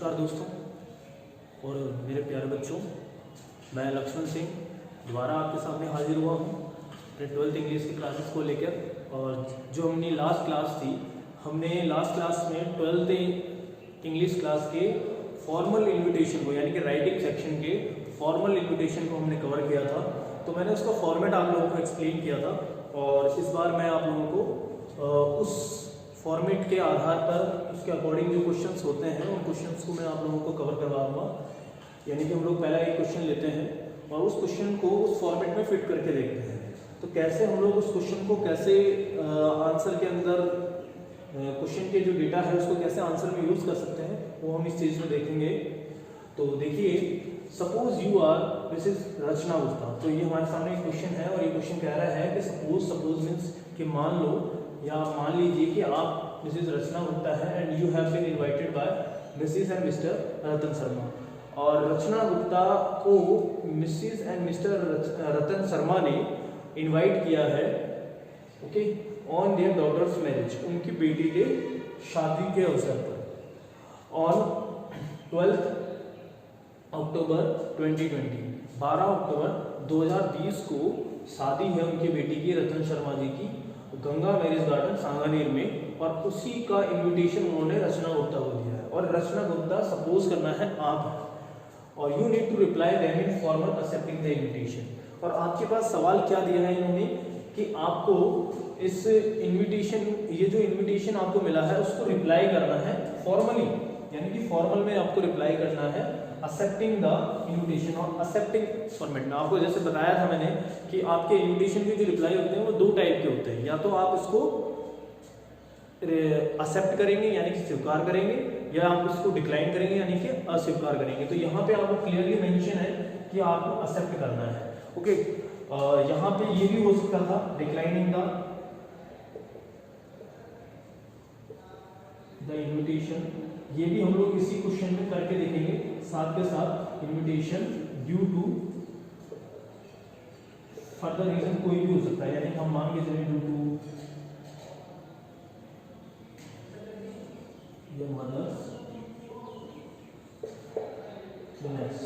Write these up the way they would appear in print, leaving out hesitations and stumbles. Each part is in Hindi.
नमस्कार दोस्तों और मेरे प्यारे बच्चों, मैं लक्ष्मण सिंह दोबारा आपके सामने हाजिर हुआ हूँ अपने 12th इंग्लिश की क्लासेस को लेकर। और जो हमने लास्ट क्लास थी, हमने लास्ट क्लास में 12th इंग्लिश क्लास के फॉर्मल इन्विटेशन को, यानी कि राइटिंग सेक्शन के फॉर्मल इन्विटेशन को हमने कवर किया था। तो मैंने उसका फॉर्मेट आप लोगों को एक्सप्लेन किया था और इस बार मैं आप लोगों को उस फॉर्मेट के आधार पर उसके अकॉर्डिंग जो क्वेश्चंस होते हैं उन क्वेश्चंस को मैं आप लोगों को कवर करवाऊंगा। यानी कि हम लोग पहला एक क्वेश्चन लेते हैं और उस क्वेश्चन को उस फॉर्मेट में फिट करके देखते हैं। तो कैसे हम लोग उस क्वेश्चन को कैसे आंसर के अंदर क्वेश्चन के जो डेटा है उसको कैसे आंसर में यूज़ कर सकते हैं वो हम इस चीज़ में देखेंगे। तो देखिए, suppose you are Mrs Rachna Gupta. तो ये हमारे सामने एक क्वेश्चन है और ये क्वेश्चन कह रहा है कि सपोज मीन्स कि मान लो या मान लीजिए कि आप मिसेस रचना गुप्ता है and you have been invited by Mrs and Mr Ratan Sharma. और रचना गुप्ता को Mrs and Mr Ratan Sharma ने इनवाइट किया है, okay, on their daughter's marriage, उनकी बेटी के शादी के अवसर पर ऑन 12 अक्टूबर 2020, 12 अक्टूबर 2020 को शादी है उनकी बेटी की रतन शर्मा जी की गंगा मैरिज गार्डन सांगानेर में। और उसी का इनविटेशन उन्होंने रचना गुप्ता को दिया है और रचना गुप्ता सपोज करना है आप हैं और you need to reply them in formal accepting the invitation. और आपके पास सवाल क्या दिया है इन्होंने कि आपको इस इनविटेशन, ये जो इनविटेशन आपको मिला है उसको रिप्लाई करना है फॉर्मली, यानी कि फॉर्मल में आपको रिप्लाई करना है एक्सेप्टिंग द इनविटेशन। और एक्सेप्टिंग फॉर्मेट में आपको जैसे बताया था मैंने कि आपके इनविटेशन के जो रिप्लाई होते हैं वो दो टाइप के होते हैं, या तो आप इसको एक्सेप्ट करेंगे यानी कि स्वीकार करेंगे, या आप इसको डिक्लाइन करेंगे यानी कि अस्वीकार करेंगे। तो यहाँ पे आपको क्लियरली मेंशन है कि आपको एक्सेप्ट करना है, ओके। यहाँ पे ये भी हो सकता था डिक्लाइनिंग द इनविटेशन, ये भी हम लोग इसी क्वेश्चन में करके देखेंगे। साथ के साथ invitation due to further reason कोई भी हो सकता है, यानी हम मान के चले due to your mother's illness,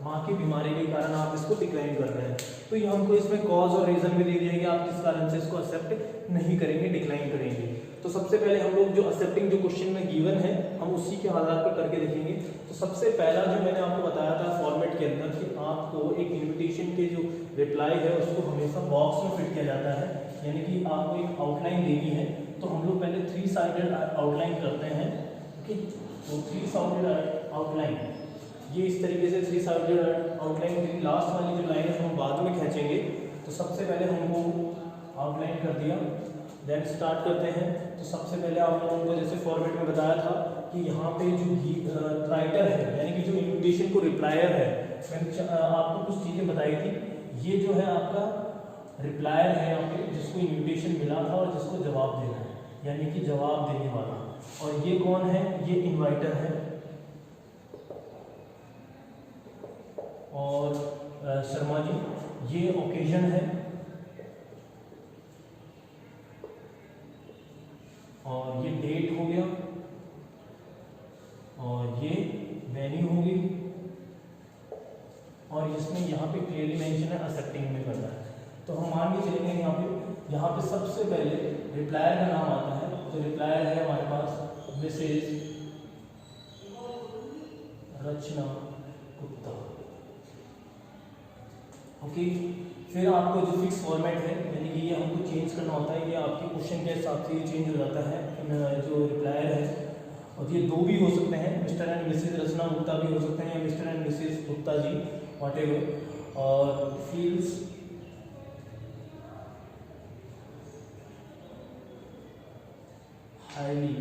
माँ की बीमारी के कारण आप इसको डिक्लाइन कर रहे हैं। तो ये हमको इसमें कॉज और रीजन भी दे दिया कि आप किस कारण से इसको एक्सेप्ट नहीं करेंगे, डिक्लाइन करेंगे। तो सबसे पहले हम लोग जो एक्सेप्टिंग जो क्वेश्चन में गिवन है हम उसी के आधार पर करके देखेंगे। तो सबसे पहला जो मैंने आपको बताया था फॉर्मेट के अंदर कि आपको एक इनविटेशन के जो रिप्लाई है उसको हमेशा बॉक्स में फिट किया जाता है, यानी कि आपको एक आउटलाइन देनी है। तो हम लोग पहले 3 साइडेड आउटलाइन करते हैं, ओके। तो 3 साइडेड आउटलाइन ये इस तरीके से 3 साइडेड आउटलाइन, लास्ट वाली जो लाइन है हम बाद में खींचेंगे। तो सबसे पहले हमको आउटलाइन कर दिया, देन स्टार्ट करते हैं। तो सबसे पहले आप लोगों को जैसे फॉर्मेट में बताया था कि यहाँ पे जो राइटर है यानी कि जो इनविटेशन को रिप्लायर है, मैंने आपको कुछ चीज़ें बताई थी। ये जो है आपका रिप्लायर है यहाँ पे, जिसको इनविटेशन मिला था और जिसको जवाब देना है, यानी कि जवाब देने वाला। और ये कौन है? ये इन्वाइटर है। और शर्मा जी ये ओकेजन है और ये डेट हो गया और ये वेन्यू हो गई। और इसमें यहाँ पे क्लियरली मेंशन है एक्सेप्टिंग में करना है। तो हम मान के चलेंगे यहाँ पे सबसे पहले रिप्लायर का नाम आता है। तो रिप्लायर है हमारे पास मिसेज रचना गुप्ता, ओके। फिर आपको जो फिक्स फॉर्मेट है यानी कि ये हमको चेंज करना होता है, ये आपके क्वेश्चन के हिसाब से ये चेंज हो जाता है जो रिप्लायर है। और ये दो भी हो सकते हैं, Mr and Mrs Rachna Gupta भी हो सकते हैं या Mr and Mrs Gupta ji, whatever. और feels highly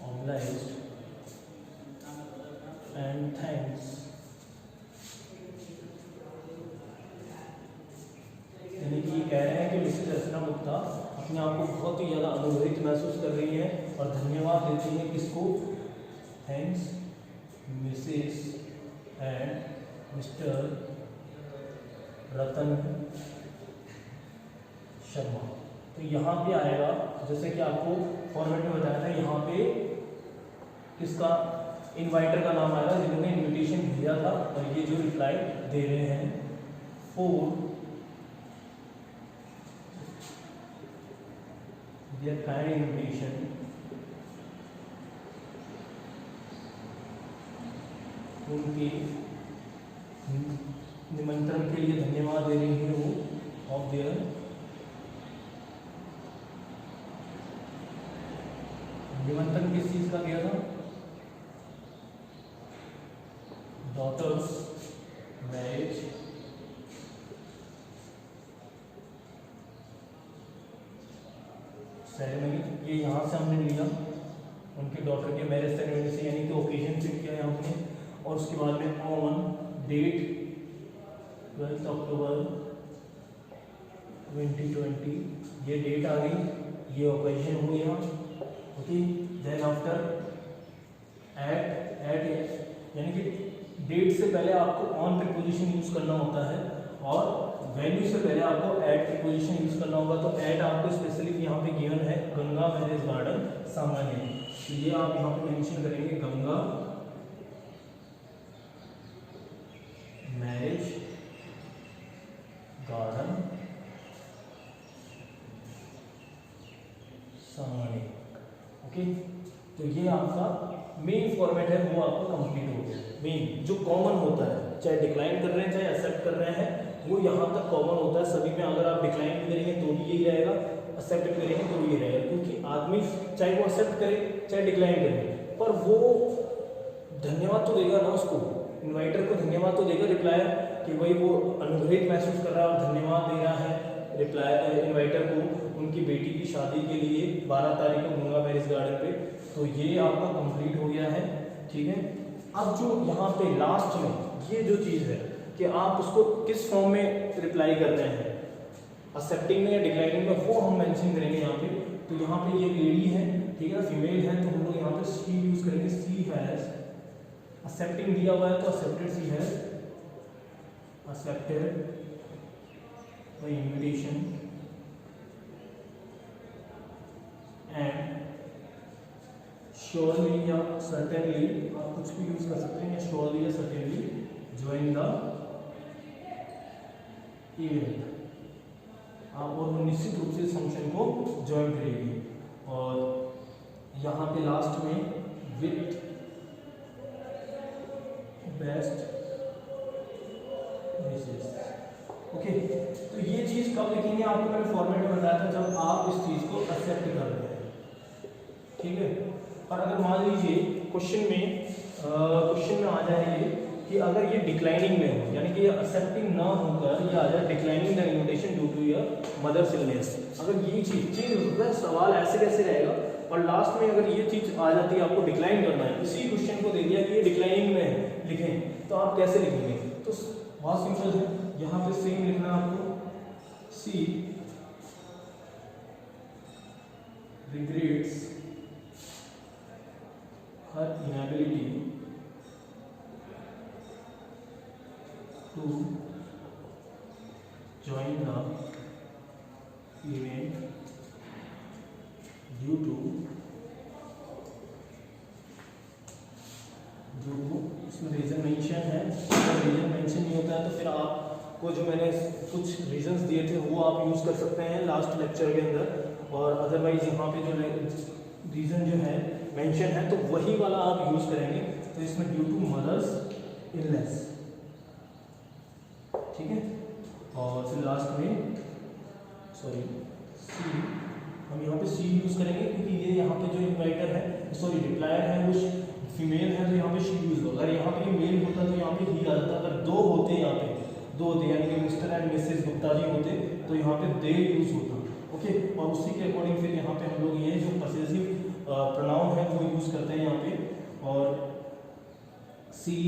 obliged and thanks, यानी कि कह रहे हैं कि मिसेज रचना गुप्ता अपने आप को बहुत ही ज़्यादा अनुभवित महसूस कर रही है और धन्यवाद देती है किसको? Thanks Mrs and Mr Ratan Sharma, तो यहाँ पे आएगा, जैसे कि आपको फॉर्मेट में बताया था, यहाँ पे किसका, इनवाइटर का नाम आएगा जिन्होंने इन्विटेशन भेजा था, और ये जो रिप्लाई दे रहे हैं फॉर देयर काइंड इन्विटेशन, उनके निमंत्रण के लिए धन्यवाद दे रही है वो, ऑफ देयर निमंत्रण किस चीज का दिया था, डॉटर्स मैरिज सेरेमनी, ये यहाँ से हमने लिया उनके डॉटर के मैरिज सेरेमनी से, यानी कि ओकेजन पिक किया है हमने, और उसके बाद में ऑन डेट 12 अक्टूबर 2020 ये डेट आ गई, ये ओकेजन हो गया। ओके, देन आफ्टर एट यानी कि डेट से पहले आपको ऑन प्रीपोजिशन यूज करना होता है, और वैल्यू से पहले आपको एट प्रीपोजिशन यूज करना होगा। तो एट आपको स्पेशली यहाँ पे गिवन है गंगा मैरिज गार्डन सामान्य, तो ये आप यहाँ पे मेंशन करेंगे गंगा मैरिज गार्डन सामान्य। ओके, तो ये आपका मेन फॉर्मेट है, वो आपका कंप्लीट हो गया। मेन जो कॉमन होता है, चाहे डिक्लाइन कर रहे हैं चाहे एक्सेप्ट कर रहे हैं, वो यहाँ तक कॉमन होता है सभी में। अगर आप डिक्लाइन भी करेंगे तो भी यही रहेगा, एक्सेप्ट भी करेंगे तो भी यही रहेगा, क्योंकि आदमी चाहे वो एक्सेप्ट करे चाहे डिक्लाइन करे, पर वो धन्यवाद तो देगा ना, उसको इन्वाइटर को धन्यवाद तो देगा रिप्लाई, कि भाई वो अनुग्रहित महसूस कर रहा है और धन्यवाद दे रहा है रिप्लाई इन्वाइटर को उनकी बेटी की शादी के लिए 12 तारीख को गंगा मैरिज गार्डन पे। तो ये आपका कंप्लीट हो गया है, ठीक है। अब जो यहाँ पे लास्ट में ये जो चीज़ है कि आप उसको किस फॉर्म में रिप्लाई कर रहे हैं, एक्सेप्टिंग में या डिक्लाइनिंग में, वो हम मेंशन करेंगे यहाँ पे। तो यहाँ पे ये लेडी है, ठीक है ना, फीमेल है, तो हम लोग यहाँ पे शी यूज करेंगे, सी हैज एक्सेप्टिंग दिया हुआ है तो accepted, she has accepted the invitation and surely या सर्टेनली, आप कुछ भी यूज कर सकते हैं, या श्योरली या सर्टेनली ज्वाइन द इवेंट, आप और निश्चित रूप से इस फंक्शन को ज्वाइन करेगी। और यहाँ पे लास्ट में विथ बेस्ट विशेस। ओके, तो ये चीज कब लिखेंगे, आपको मैंने फॉर्मेट में बताया था, जब आप इस चीज को एक्सेप्ट कर रहे हैं, ठीक है। और अगर मान लीजिए क्वेश्चन में आ जाए ये कि अगर ये डिक्लाइनिंग में हो, यानी कि ये एक्सेप्टिंग ना होकर ये आ जाए declining the invitation due to your mother's illness, अगर ये चीज सवाल ऐसे कैसे रहेगा, और लास्ट में अगर ये चीज आ जाती है आपको डिक्लाइन करना है, इसी क्वेश्चन को दे दिया कि ये डिक्लाइनिंग में है, लिखें, तो आप कैसे लिखेंगे। तो बहुत सिंपल है, यहाँ पे सेम लिखना है आपको, सी regrets her inability to join the event due to जो इसमें रीज़न मेंशन है, अगर रीज़न मेंशन नहीं होता है तो फिर आपको जो मैंने कुछ रीजंस दिए थे वो आप यूज़ कर सकते हैं लास्ट लेक्चर के अंदर, और अदरवाइज यहाँ पे जो रीज़न जो है मेंशन है तो वही वाला आप यूज करेंगे। तो इसमें ड्यू टू मदर्स इलनेस, ठीक है। और फिर लास्ट में सी, हम यहाँ पे सी यूज करेंगे क्योंकि ये यहाँ पे जो इन्वाइटर है, सॉरी रिप्लायर है, वो फीमेल है, तो यहाँ पे शी यूज होगा। अगर यहाँ पे मेल होता तो यहाँ पे ही आ जाता, अगर दो होते यहाँ पे दो होते, यानी कि मिस्टर एंड मिसेज गुप्ता जी होते तो यहाँ पे दे यूज होता, ओके। और उसी के अकॉर्डिंग फिर यहाँ पे हम लोग ये जो पॉसेसिव प्रोनाउन है वो यूज करते हैं यहाँ पे। और सी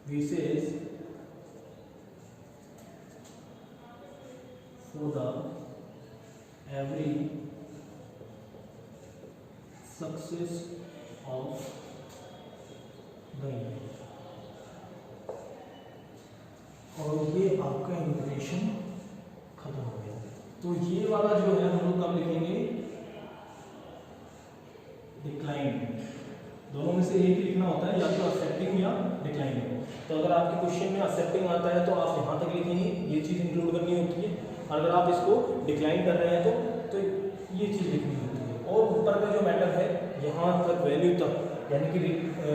विशेष for the every success of the event, और ये आपका इन्विटेशन खत्म हो गया। तो ये वाला जो है हम लोग कब लिखेंगे, डिक्लाइन। दोनों में से एक लिखना होता है, या तो एक्सेप्टिंग या डिक्लाइनिंग। तो अगर आपके क्वेश्चन में एक्सेप्टिंग आता है तो आप यहाँ तक लिखेंगे, ये चीज़ इंक्लूड करनी होती है। अगर आप इसको डिक्लाइन कर रहे हैं तो ये चीज़ लिखनी होती है। और ऊपर का जो मैटर है यहाँ तक वैल्यू तक, यानी कि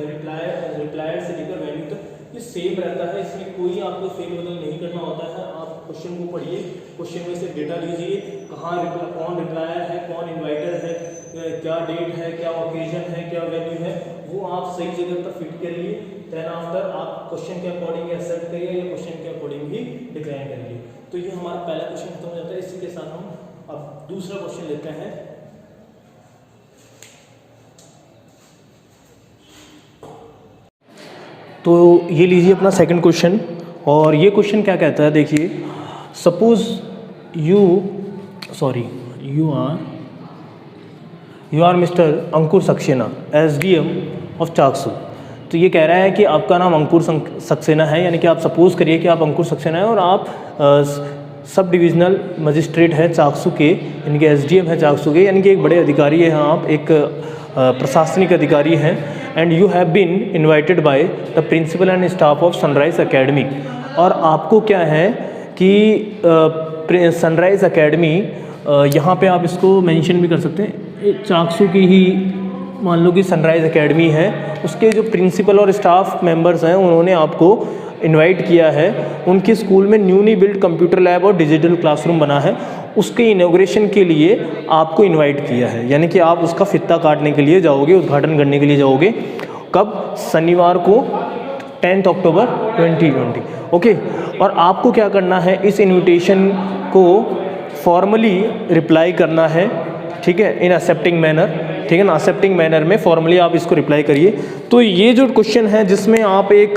रिप्लायर से लेकर वैल्यू तक ये सेम रहता है, इसमें कोई आपको फेल बदल नहीं करना होता है। आप क्वेश्चन को पढ़िए, क्वेश्चन में से डेटा लीजिए, कौन रिप्लायर है, कौन इन्वाइटर है, क्या डेट है, क्या ओकेजन है, क्या वैल्यू है, वो आप सही जगह पर फिट करिए। देन आफ्टर आप क्वेश्चन के अकॉर्डिंग एक्सेप्ट करिए या क्वेश्चन के अकॉर्डिंग ही डिक्लाइन करिए। तो ये हमारा पहला क्वेश्चन खत्म हो जाता है। इसी के साथ हम अब दूसरा क्वेश्चन लेते हैं। तो ये लीजिए अपना सेकंड क्वेश्चन, और ये क्वेश्चन क्या कहता है, देखिए, suppose you are mister Ankur Saxena, SDM of Chaksu. तो ये कह रहा है कि आपका नाम अंकुर सक्सेना है, यानी कि आप सपोज करिए कि आप अंकुर सक्सेना है और आप सब डिविजनल मजिस्ट्रेट है चाकसू के, यानी कि SDM है चाकसू के, यानी कि एक बड़े अधिकारी हैं आप, एक प्रशासनिक अधिकारी हैं। And you have been invited by the principal and staff of Sunrise Academy. और आपको क्या है कि सनराइज एकेडमी, यहाँ पे आप इसको मेंशन भी कर सकते हैं, चाकसू की ही मान लो कि सनराइज एकेडमी है, उसके जो प्रिंसिपल और स्टाफ मेंबर्स हैं उन्होंने आपको इनवाइट किया है। उनके स्कूल में न्यूली बिल्ड कंप्यूटर लैब और डिजिटल क्लासरूम बना है, उसके इनॉग्रेशन के लिए आपको इनवाइट किया है, यानी कि आप उसका फित्ता काटने के लिए जाओगे, उद्घाटन करने के लिए जाओगे। कब? शनिवार को 10 अक्टूबर 2020। ओके, और आपको क्या करना है, इस इनविटेशन को फॉर्मली रिप्लाई करना है, ठीक है, इन एक्सेप्टिंग मैनर, ठीक है ना, एक्सेप्टिंग मैनर में फॉर्मली आप इसको रिप्लाई करिए। तो ये जो क्वेश्चन है जिसमें आप एक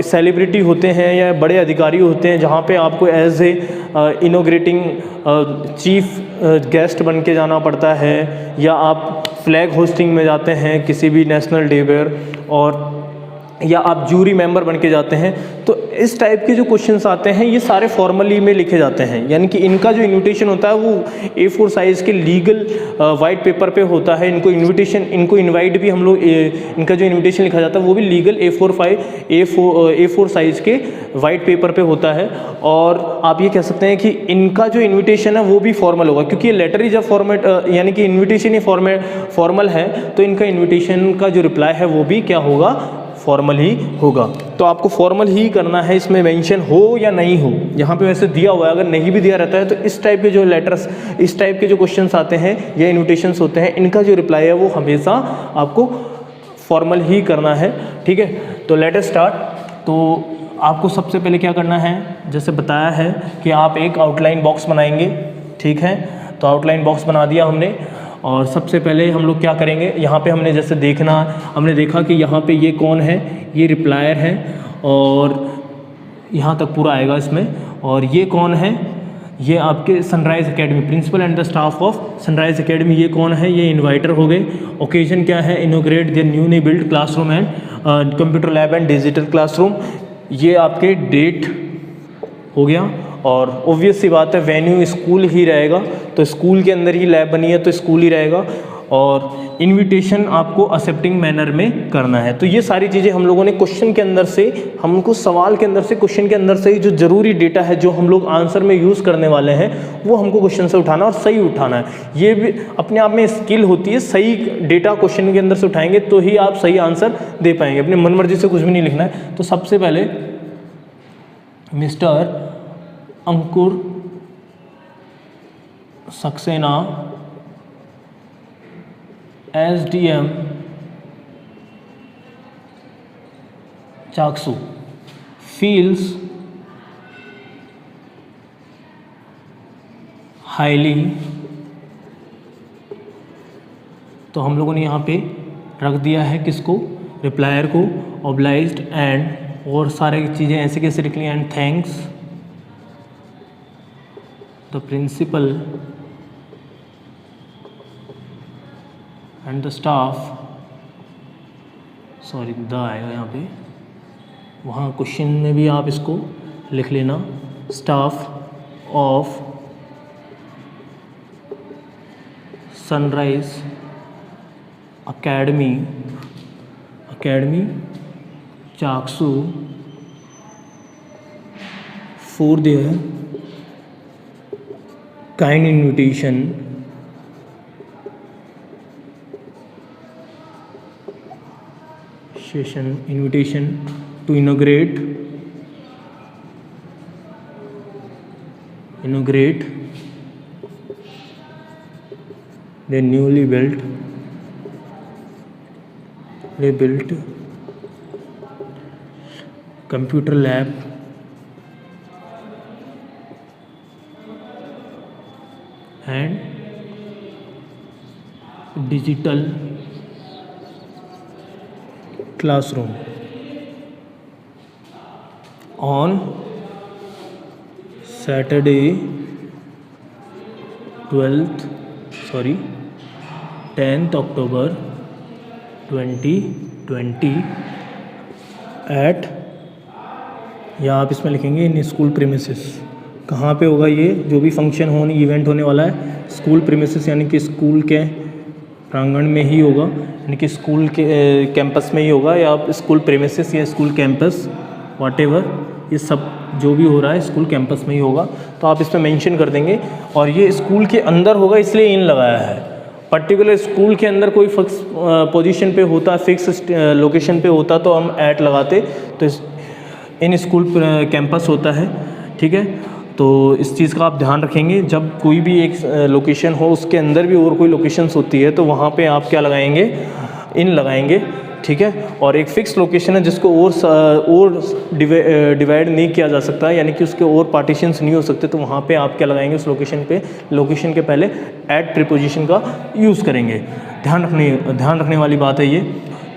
सेलिब्रिटी होते हैं या बड़े अधिकारी होते हैं, जहाँ पे आपको as a inaugurating chief guest बन के जाना पड़ता है, या आप फ्लैग होस्टिंग में जाते हैं किसी भी नेशनल डे पर, और या आप जूरी मेंबर बन के जाते हैं, तो इस टाइप के जो क्वेश्चंस आते हैं ये सारे फॉर्मली में लिखे जाते हैं। यानी कि इनका जो इनविटेशन होता है वो A4 साइज़ के लीगल वाइट पेपर पे होता है। इनको इनवाइट भी हम लोग, इनका जो इनविटेशन लिखा जाता है वो भी लीगल A4 साइज़ के वाइट पेपर पे होता है। और आप ये कह सकते हैं कि इनका जो इन्विटेशन है वो भी फॉर्मल होगा, क्योंकि ये लेटर ही जब फॉर्मेट यानी कि इन्विटेशन ही फॉर्मल है, तो इनका इन्विटेशन का जो रिप्लाई है वो भी क्या होगा, फॉर्मल ही होगा। तो आपको फॉर्मल ही करना है, इसमें मेंशन हो या नहीं हो। यहाँ पे वैसे दिया हुआ है, अगर नहीं भी दिया रहता है तो इस टाइप के जो लेटर्स, इस टाइप के जो क्वेश्चंस आते हैं या इन्विटेशंस होते हैं, इनका जो रिप्लाई है वो हमेशा आपको फॉर्मल ही करना है, ठीक है। तो लेट अस स्टार्ट। तो आपको सबसे पहले क्या करना है, जैसे बताया है कि आप एक आउटलाइन बॉक्स बनाएंगे, ठीक है। तो आउटलाइन बॉक्स बना दिया हमने, और सबसे पहले हम लोग क्या करेंगे, यहाँ पे हमने जैसे हमने देखा कि यहाँ पे ये कौन है, ये रिप्लायर है, और यहाँ तक पूरा आएगा इसमें। और ये कौन है, ये आपके Sunrise Academy, principal and the staff of Sunrise Academy, ये कौन है, ये इन्वाइटर हो गए। ओकेजन क्या है, इनोग्रेट the newly build classroom and computer lab and digital classroom, ये आपके डेट हो गया। और ऑब्वियस सी बात है वेन्यू स्कूल ही रहेगा, तो स्कूल के अंदर ही लैब बनी है तो स्कूल ही रहेगा। और इनविटेशन आपको एक्सेप्टिंग मैनर में करना है। तो ये सारी चीज़ें हम लोगों ने क्वेश्चन के अंदर से, हमको सवाल के अंदर से, क्वेश्चन के अंदर से ही जो ज़रूरी डेटा है जो हम लोग आंसर में यूज़ करने वाले हैं वो हमको क्वेश्चन से उठाना और सही उठाना है। ये भी अपने आप में स्किल होती है, सही डेटा क्वेश्चन के अंदर से उठाएंगे तो ही आप सही आंसर दे पाएंगे। अपने मन मर्जी से कुछ भी नहीं लिखना है। तो सबसे पहले Mr Ankur Saxena SDM Chaksu feels highly, तो हम लोगों ने यहाँ पे रख दिया है किसको, रिप्लायर को, ऑब्लाइज्ड एंड, और सारे चीज़ें ऐसे कैसे लिख ली, and thanks the principal and the staff, sorry the आएगा यहाँ पे, वहाँ क्वेश्चन में भी आप इसको लिख लेना, staff of sunrise academy Chaksu for their kind invitation to inaugurate the newly built computer lab and digital classroom on Saturday 10th October 2020 at, या आप इसमें लिखेंगे इन स्कूल प्रीमिसेस। कहाँ पे होगा ये जो भी फंक्शन होने इवेंट होने वाला है? स्कूल प्रीमिसेस यानी कि स्कूल के प्रांगण में ही होगा, यानी कि स्कूल के कैंपस में ही होगा, या स्कूल प्रीमिसेस या स्कूल कैंपस व्हाटएवर, ये सब जो भी हो रहा है स्कूल कैंपस में ही होगा। तो आप इसमें मेंशन कर देंगे। और ये स्कूल के अंदर होगा इसलिए इन लगाया है। पर्टिकुलर स्कूल के अंदर कोई फिक्स पोजीशन पे होता, फिक्स लोकेशन पे होता तो हम ऐट लगाते। तो इन स्कूल कैंपस होता है, ठीक है। तो इस चीज़ का आप ध्यान रखेंगे। जब कोई भी एक लोकेशन हो उसके अंदर भी और कोई लोकेशंस होती है तो वहाँ पे आप क्या लगाएंगे? इन लगाएंगे, ठीक है। और एक फ़िक्स लोकेशन है जिसको और डिवाइड नहीं किया जा सकता, यानी कि उसके और पार्टीशंस नहीं हो सकते, तो वहाँ पे आप क्या लगाएंगे? उस लोकेशन के पहले ऐट प्रीपोजिशन का यूज़ करेंगे। ध्यान रखने वाली बात है ये।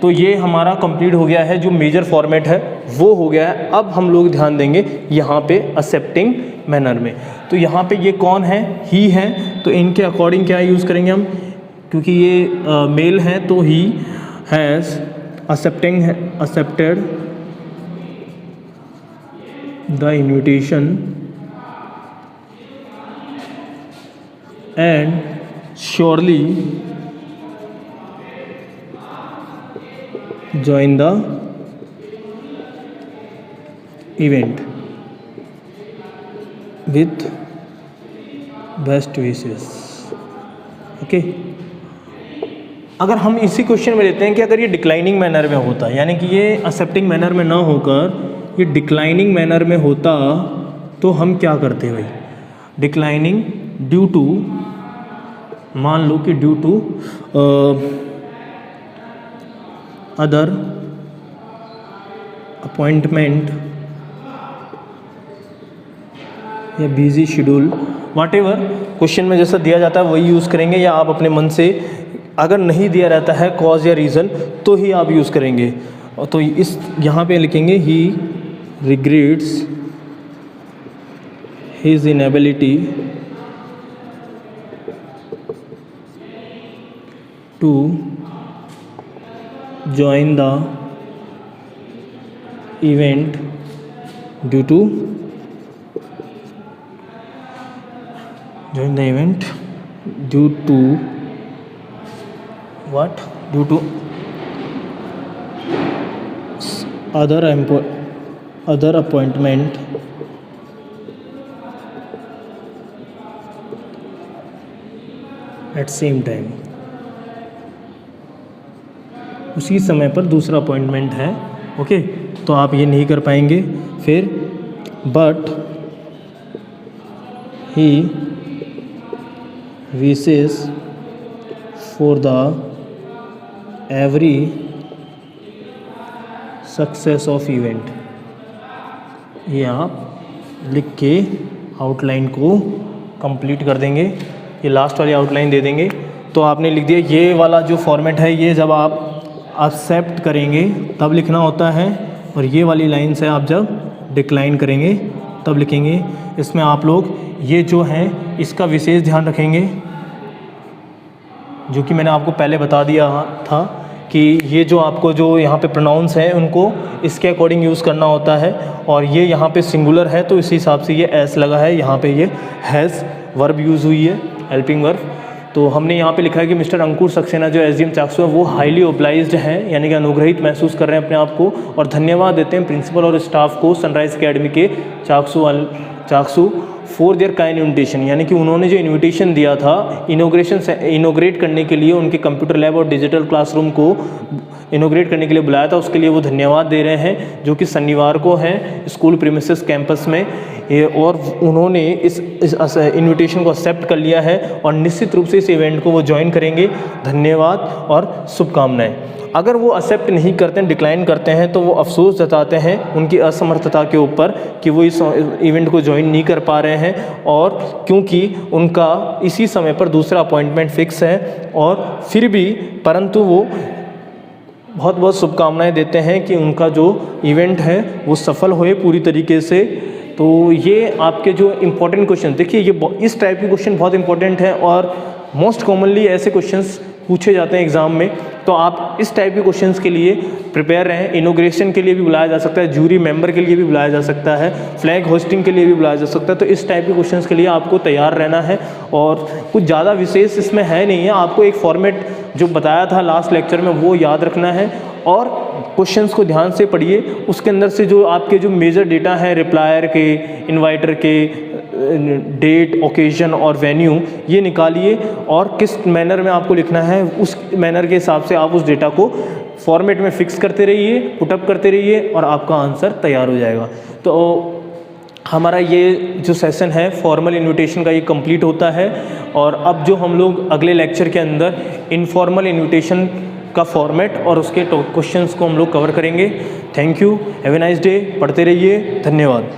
तो ये हमारा कंप्लीट हो गया है, जो मेजर फॉर्मेट है वो हो गया है। अब हम लोग ध्यान देंगे यहाँ पे एक्सेप्टिंग मैनर में। तो यहाँ पे ये कौन है? ही है। तो इनके अकॉर्डिंग क्या यूज़ करेंगे हम? क्योंकि ये मेल है तो he has accepted the invitation and surely join the event with best wishes। Okay. अगर हम इसी क्वेश्चन में लेते हैं कि अगर ये डिक्लाइनिंग मैनर में होता, यानी कि ये एक्सेप्टिंग मैनर में ना होकर ये डिक्लाइनिंग मैनर में होता, तो हम क्या करते भाई? डिक्लाइनिंग ड्यू टू, मान लो कि ड्यू टू अदर अपॉइंटमेंट या बिजी शेड्यूल, व्हाटएवर क्वेश्चन में जैसा दिया जाता है वही यूज़ करेंगे, या आप अपने मन से, अगर नहीं दिया रहता है कॉज या रीज़न तो ही आप यूज़ करेंगे। तो इस यहाँ पे लिखेंगे he regrets his inability to join the event due to what? Due to other appointment at same time, उसी समय पर दूसरा अपॉइंटमेंट है। ओके, तो आप ये नहीं कर पाएंगे। फिर but he wishes for the every success of event, ये आप लिख के आउटलाइन को कंप्लीट कर देंगे। ये लास्ट वाली आउटलाइन दे देंगे। तो आपने लिख दिया। ये वाला जो फॉर्मेट है ये जब आप एक्सेप्ट करेंगे तब लिखना होता है, और ये वाली लाइन से आप जब डिक्लाइन करेंगे तब लिखेंगे। इसमें आप लोग ये जो है इसका विशेष ध्यान रखेंगे, जो कि मैंने आपको पहले बता दिया था कि ये जो आपको जो यहाँ पे प्रोनाउंस हैं उनको इसके अकॉर्डिंग यूज़ करना होता है, और ये यहाँ पे सिंगुलर है तो इस हिसाब से ये एस लगा है, यहाँ पे ये हैज़ वर्ब यूज़ हुई है, हेल्पिंग वर्ब। तो हमने यहाँ पे लिखा है कि मिस्टर अंकुर सक्सेना जो एसडीएम चाकसू है वो हाईली ओब्लाइज्ड हैं, यानी कि अनुग्रहित महसूस कर रहे हैं अपने आप को, और धन्यवाद देते हैं प्रिंसिपल और स्टाफ को सनराइज एकेडमी के Chaksu for their kind invitation, यानी कि उन्होंने जो इन्विटेशन दिया था इनोग्रेट करने के लिए, उनके कंप्यूटर लैब और डिजिटल क्लासरूम को इनोग्रेट करने के लिए बुलाया था, उसके लिए वो धन्यवाद दे रहे हैं, जो कि शनिवार को है स्कूल प्रीमिसेस कैंपस में। और उन्होंने इस इन्विटेशन को एक्सेप्ट कर लिया है और निश्चित रूप से इस इवेंट को वो ज्वाइन करेंगे। धन्यवाद और शुभकामनाएं। अगर वो एक्सेप्ट नहीं करते हैं, डिक्लाइन करते हैं, तो वो अफसोस जताते हैं उनकी असमर्थता के ऊपर कि वो इस इवेंट को ज्वाइन नहीं कर पा रहे हैं, और क्योंकि उनका इसी समय पर दूसरा अपॉइंटमेंट फिक्स है, और फिर भी परंतु वो बहुत बहुत शुभकामनाएं देते हैं कि उनका जो इवेंट है वो सफल होए पूरी तरीके से। तो ये आपके जो इम्पोर्टेंट क्वेश्चन, देखिए ये इस टाइप के क्वेश्चन बहुत इंपॉर्टेंट हैं और मोस्ट कॉमनली ऐसे क्वेश्चंस पूछे जाते हैं एग्ज़ाम में, तो आप इस टाइप के क्वेश्चंस के लिए प्रिपेयर रहें। इनोग्रेशन के लिए भी बुलाया जा सकता है, जूरी मेंबर के लिए भी बुलाया जा सकता है, फ्लैग होस्टिंग के लिए भी बुलाया जा सकता है, तो इस टाइप के क्वेश्चंस के लिए आपको तैयार रहना है। और कुछ ज़्यादा विशेष इसमें है नहीं है, आपको एक फॉर्मेट जो बताया था लास्ट लेक्चर में वो याद रखना है, और क्वेश्चंस को ध्यान से पढ़िए। उसके अंदर से जो आपके जो मेजर डेटा है रिप्लायर के, इन्वाइटर के, डेट, ओकेजन और वेन्यू, ये निकालिए, और किस मैनर में आपको लिखना है उस मैनर के हिसाब से आप उस डेटा को फॉर्मेट में फिक्स करते रहिए, पुटअप करते रहिए, और आपका आंसर तैयार हो जाएगा। तो हमारा ये जो सेशन है फॉर्मल इन्विटेशन का ये कंप्लीट होता है, और अब जो हम लोग अगले लेक्चर के अंदर इनफॉर्मल इन्विटेशन का फॉर्मेट और उसके क्वेश्चंस को हम लोग कवर करेंगे। Thank you, have a nice day, पढ़ते रहिए, धन्यवाद।